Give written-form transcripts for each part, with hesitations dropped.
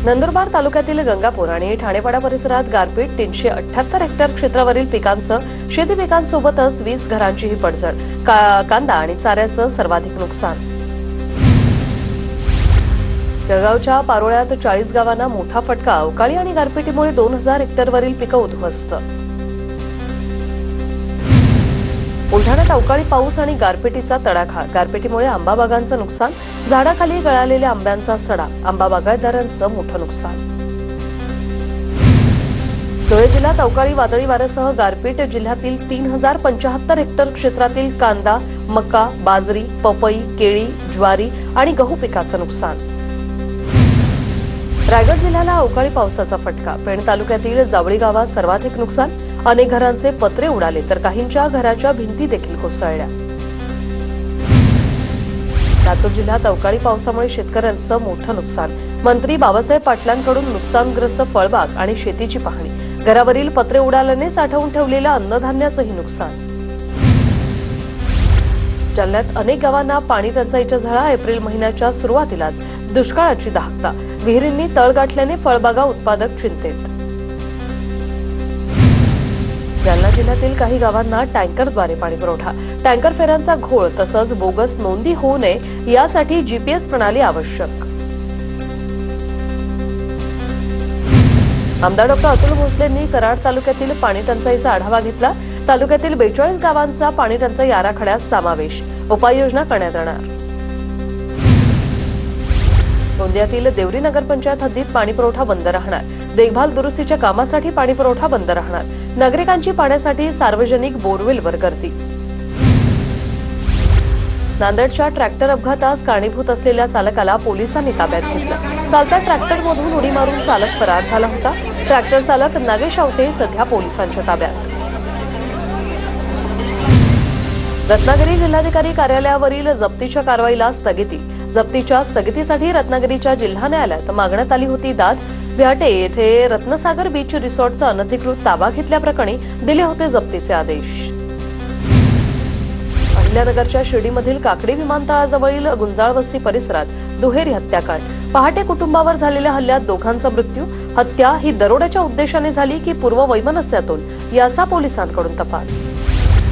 नंदुरबार तालुक्यातील गंगापूर आणि ठाणेपाडा परिसरात गारपीट 378 हेक्टर क्षेत्रावरील पिकांचं शेती पिकांसोबतच 20 घरांचीही पडझड, कांदा आणि चाऱ्याचं सर्वाधिक नुकसान। जळगावच्या पारोळ्यात 40 गावांना मोठा फटका, अवकाळी आणि गारपिटीमुळे 2000 हेक्टरवरील पिकं उद्ध्वस्त। बुलढाण्यात अवकाळी पाऊस आणि गारपिटीचा तडाखा, गारपिटीमुळे आंबा बागांचं नुकसान, झाडाखाली गळालेल्या आंब्यांचा सडा, आंबा बागायतदारांचं मोठं नुकसान। धुळे जिल्ह्यात अवकाळी वादळी वाऱ्यासह गारपीट, जिल्ह्यातील 3075 हेक्टर क्षेत्रातील कांदा, मका, बाजरी, पपई, केळी, ज्वारी आणि गहू पिकाचं नुकसान। रायगड जिल्ह्याला अवकाळी पावसाचा फटका, पेण तालुक्यातील जावळी गावात सर्वाधिक नुकसान, अनेक घरांचे पत्रे उडाले तर काहींच्या घराच्या भिंती देखील कोसळल्या। लातूर जिल्ह्यात अवकाळी पावसामुळे शेतकऱ्यांचं मोठं नुकसान, मंत्री बाबासाहेब पाटलांकडून नुकसानग्रस्त फळबाग आणि शेतीची पाहणी, घरावरील पत्रे उडाल्याने साठवून ठेवलेल्या अन्नधान्याचंही नुकसान। जालन्यात अनेक गावांना पाणी टंचाईच्या झळा, एप्रिल महिन्याच्या सुरुवातीलाच दुष्काळाची दाहकता, विहिरींनी तळ गाठल्याने फळबागा उत्पादक चिंतेत। जालना जिल्ह्यातील काही गावांना टँकरद्वारे पाणी पुरवठा, टँकर फेऱ्यांचा घोळ तसंच बोगस नोंदी होऊ नये यासाठी जीपीएस प्रणाली आवश्यक। आमदार डॉ. अतुल भोसलेंनी कराड तालुक्यातील पाणी टंचाईचा आढावा घेतला, तालुक्यातील 42 गावांचा पाणी टंचाई आराखड्यात समावेश, उपाययोजना करण्यात येणार। गोंदियातील देवरी नगरपंचायत हद्दीत पाणी पुरवठा बंद राहणार, देखभाल दुरुस्तीच्या कामासाठी पाणी पुरवठा बंद राहणार, नागरिकांची पाण्यासाठी सार्वजनिक बोरवेलवर गर्दी। नांदेडच्या ट्रॅक्टर अपघातास कारणीभूत असलेल्या चालकाला पोलिसांनी ताब्यात घेतलं, चालत्या ट्रॅक्टरमधून उडी मारून चालक फरार झाला होता। ट्रॅक्टर चालक नागेश आवटे सध्या पोलिसांच्या ताब्यात। रत्नागिरी जिल्हाधिकारी कार्यालयावरील जप्तीच्या कारवाईला स्थगिती, जप्तीच्या स्थगितीसाठी रत्नागिरीच्या जिल्हा न्यायालयात मागण्यात आली होती दाद। बिहाटे येथे रत्नसागर बीच रिसॉर्टचा अनधिकृत ताबा घेतल्याप्रकरणी दिले होते जप्तीचे आदेश। अहिल्यानगरच्या शिर्डीमधील काकडी विमानतळाजवळील गुंजाळवस्ती परिसरात दुहेरी हत्याकांड, पहाटे कुटुंबावर झालेल्या हल्ल्यात दोघांचा मृत्यू, हत्या ही दरोड्याच्या उद्देशाने झाली की पूर्ववैमनस्यातून याचा पोलिसांकडून तपास।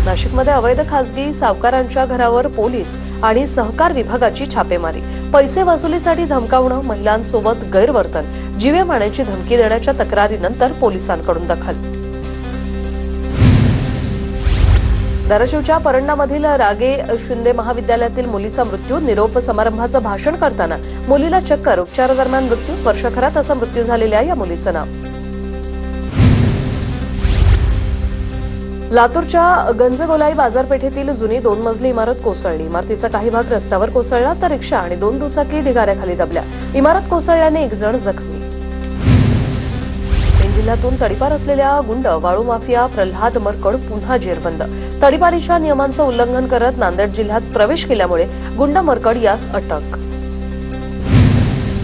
नाशिकमध्ये अवैध खासगी सावकारांच्या घरावर पोलीस आणि सहकार विभागाची छापेमारी, पैसे वसुलीसाठी धमकावणं, महिलांसोबत गैरवर्तन, जीवे मारण्याची धमकी देण्याच्या तक्रारीनंतर पोलिसांकडून दखल। धाराशिवच्या परंडामधील रागे शिंदे महाविद्यालयातील मुलीचा मृत्यू, निरोप समारंभाचं भाषण करताना मुलीला चक्कर, उपचारादरम्यान मृत्यू, वर्षभरात असा मृत्यू झालेल्या या मुलीचं नाव। लातूरच्या गंजगोलाई बाजारपेठेतील जुनी 2 मजली इमारत कोसळली, इमारतीचा काही भाग रस्त्यावर कोसळला तर रिक्षा आणि 2 दुचाकी ढिगाऱ्याखाली दबल्या, इमारत कोसळल्याने 1 जण जखमी। जिल्ह्यातून तडीपार असलेल्या गुंड वाळू माफिया प्रल्हाद मरकड पुन्हा जेरबंद, तडीपारीच्या नियमांचं उल्लंघन करत नांदेड जिल्ह्यात प्रवेश केल्यामुळे गुंड मरकड यास अटक।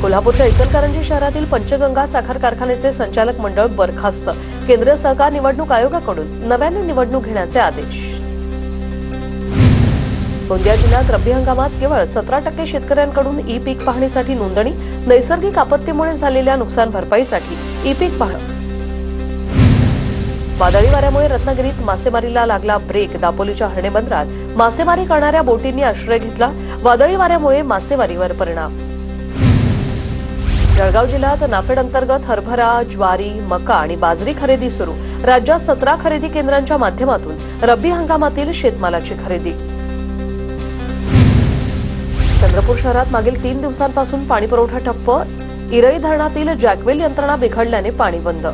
कोल्हापूरच्या इचलकरंजी शहरातील पंचगंगा साखर कारखान्याचे संचालक मंडळ बरखास्त, केंद्रीय सहकार निवडणूक आयोगाकडून नव्याने निवडणूक घेण्याचे आदेश। गोंदिया जिल्ह्यात रब्बी हंगामात केवळ 17% शेतकऱ्यांकडून ई पीक पाहणीसाठी नोंदणी, नैसर्गिक आपत्तीमुळे झालेल्या नुकसान भरपाईसाठी ई पीक पाहणी। वादळी वाऱ्यामुळे रत्नागिरीत मासेमारीला लागला ब्रेक, दापोलीच्या हर्णे बंदरात मासेमारी करणाऱ्या बोटींनी आश्रय घेतला, वादळी वाऱ्यामुळे मासेमारीवर परिणाम। जळगाव जिल्ह्यात नाफेड अंतर्गत हरभरा, ज्वारी, मका आणि बाजरी खरेदी सुरू, राज्यात 17 खरेदी केंद्रांच्या माध्यमातून रब्बी हंगामातील शेतमालाची खरेदी। चंद्रपूर शहरात मागील 3 दिवसांपासून पाणी पुरवठा ठप्प, इरई धरणातील जॅकवेल यंत्रणा बिघडल्याने पाणी बंद।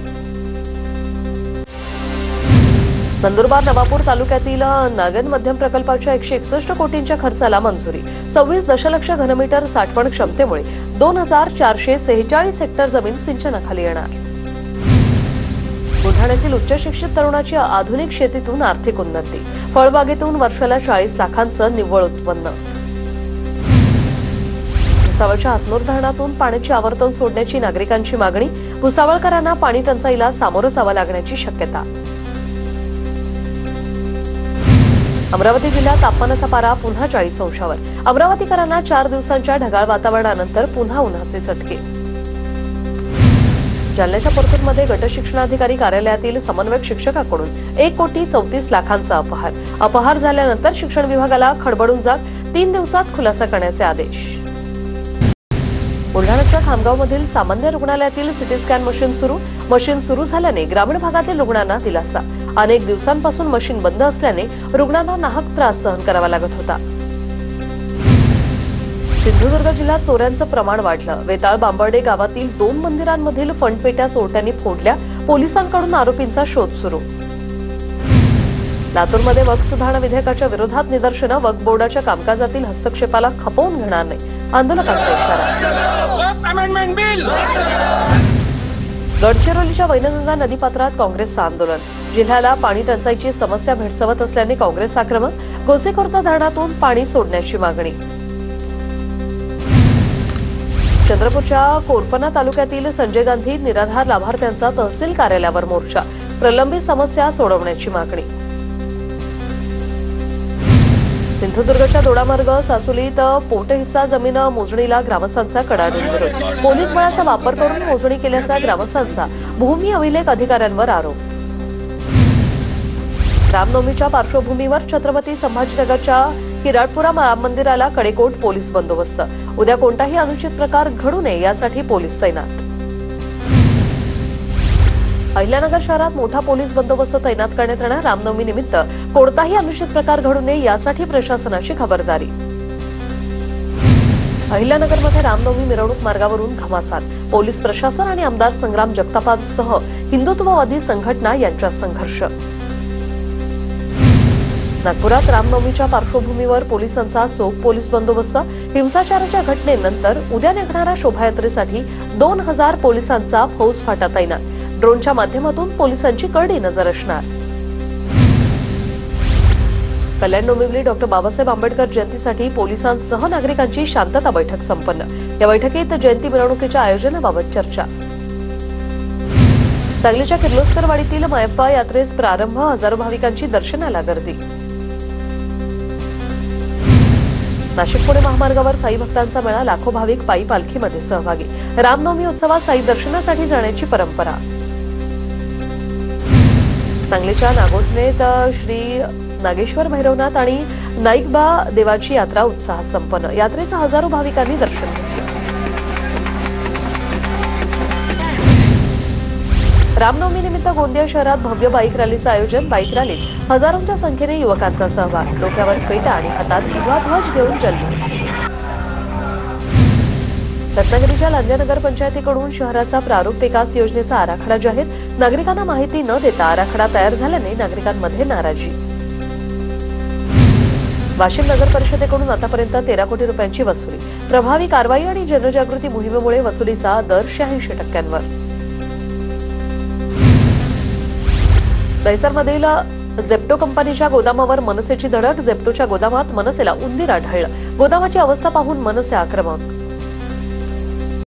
नंदुरबार नवापूर तालुक्यातील नागन मध्यम प्रकल्पाच्या 161 कोटींच्या खर्चाला मंजुरी, 26 दशलक्ष घनमीटर साठवण क्षमतेमुळे 2446 हेक्टर जमीन सिंचनाखाली येणार। बुलढाण्यातील उच्च शिक्षित तरुणाची आधुनिक शेतीतून आर्थिक उन्नती, फळबागेतून वर्षाला 40 लाखांचं निव्वळ उत्पन्न। भुसावळच्या हातनूर धरणातून पाण्याची आवर्तन सोडण्याची नागरिकांची मागणी, भुसावळकरांना पाणी टंचाईला सामोरं जावं लागण्याची शक्यता। अमरावती जिल्ह्यात तापमानाचा पारा पुन्हा 40 अंशावर, अमरावतीकरांना 4 दिवसांच्या ढगाळ वातावरणानंतर पुन्हा उन्हाचे चटके। जालन्याच्या परतूरमध्ये गटशिक्षणाधिकारी कार्यालयातील समन्वयक शिक्षकाकडून 1,34,00,000 अपहार झाल्यानंतर शिक्षण विभागाला खडबडून जात 3 दिवसात खुलासा करण्याचे आदेश. बुलढाण्याच्या खामगावमधील सामान्य रुग्णालयातील सिटी स्कॅन मशीन सुरू झाल्याने ग्रामीण भागातील रुग्णांना दिलासा. अनेक दिवसांपासून मशीन बंद असल्याने रुग्णांना नाहक त्रास सहन करावा लागत होता. सिंधुदुर्ग जिल्ह्यात चोऱ्यांचं प्रमाण वाढलं. वेताळ बांबर्डे गावातील 2 मंदिरांमधील फंडपेट्या चोरट्यांनी फोडल्या. पोलिसांकडून आरोपींचा शोध सुरू. लातूरमध्ये वक्फ सुधारणा विधेयकाच्या विरोधात निदर्शनं. वक्फ बोर्डाच्या कामकाजातील हस्तक्षेपाला खपवून घेणार नाही, आंदोलकांचा इशारा. गडचिरोलीच्या वैनगंगा नदीपात्रात काँग्रेसचं आंदोलन. जिल्ह्याला पाणी टंचाईची समस्या भेडसावत असल्याने काँग्रेस आक्रमक. गोसेखुर्द धरणातून पाणी सोडण्याची मागणी. चंद्रपूरच्या कोरपना तालुक्यातील संजय गांधी निराधार लाभार्थ्यांचा तहसील कार्यालयावर मोर्चा. प्रलंबित समस्या सोडवण्याची मागणी. सिंधुदुर्गच्या दोडामार्ग सासुलीत पोटहिस्सा जमीन मोजणीला ग्रामस्थांचा कडाडून विरोध. पोलीस बळाचा वापर करून मोजणी केल्याचा ग्रामस्थांचा. भूमी अभिलेख अधिकाऱ्यांवर आरोप. रामनवमीच्या पार्श्वभूमीवर छत्रपती संभाजीनगरच्या किराडपुरा राम मंदिराला कडेकोट पोलीस बंदोबस्त. उद्या कोणताही अनुचित प्रकार घडू नये यासाठी पोलीस तैनात. अहिल्यानगर शहरात मोठा पोलीस बंदोबस्त तैनात करण्यात येणार. रामनवमी निमित्त कोणताही अनुचित प्रकार घडू नये यासाठी प्रशासनाची खबरदारी. अहिल्यानगरमध्ये रामनवमी मिरवणूक मार्गावरून घमासान. पोलीस प्रशासन आणि आमदार संग्राम जगतापांसह हिंदुत्ववादी संघटना यांच्यात संघर्ष. नागपुरात रामनवमीच्या पार्श्वभूमीवर पोलिसांचा चोख पोलीस बंदोबस्त. हिंसाचाराच्या घटनेनंतर उद्या निघणाऱ्या शोभायात्रेसाठी 2,000 पोलिसांचा फौजफाटा तैनात. ड्रोनच्या माध्यमातून पोलिसांची करडी नजर असणार. कल्याण डोंबिवली डॉ. बाबासाहेब आंबेडकर जयंतीसाठी पोलिसांसह नागरिकांची शांतता बैठक संपन्न. या बैठकीत जयंती मिरवणुकीच्या आयोजनाबाबत चर्चा. सांगलीच्या किर्लोस्करवाडीतील मायप्पा यात्रेस प्रारंभ. हजारो भाविकांची दर्शनाला गर्दी. नाशिक पुणे महामार्गावर साई भक्तांचा मेळा. लाखो भाविक पायी पालखीमध्ये सहभागी. रामनवमी उत्सवात साई दर्शनासाठी जाण्याची परंपरा. सांगलीच्या नागोठणेत श्री नागेश्वर भैरवनाथ आणि नाईकबा देवाची यात्रा उत्साहात संपन्न. यात्रेचं हजारो भाविकांनी दर्शन घेतलं. रामनवमी निमित्त गोंदिया शहरात भव्य बाईक रॅलीचं आयोजन. बाईक रॅलीत हजारोंच्या संख्येने युवकांचा सहभाग. डोक्यावर फेटा आणि हातात भगवा ध्वज घेऊन जल्लोष. रत्नागिरीच्या लांजा नगर पंचायतीकडून शहराचा प्रारूप विकास योजनेचा आराखडा जाहीर. नागरिकांना माहिती न देता आराखडा तयार झाल्याने नागरिकांमध्ये नाराजी. वाशिम नगर परिषदेकडून आतापर्यंत 13 कोटी रुपयांची वसुली. प्रभावी कारवाई आणि जनजागृती मोहिमेमुळे वसुलीचा दर 86%. दहिसरमधील झेप्टो कंपनीच्या गोदामावर मनसेची धडक. झेप्टोच्या गोदामात मनसेला उंदीर आढळलं. गोदामाची अवस्था पाहून मनसे आक्रमक.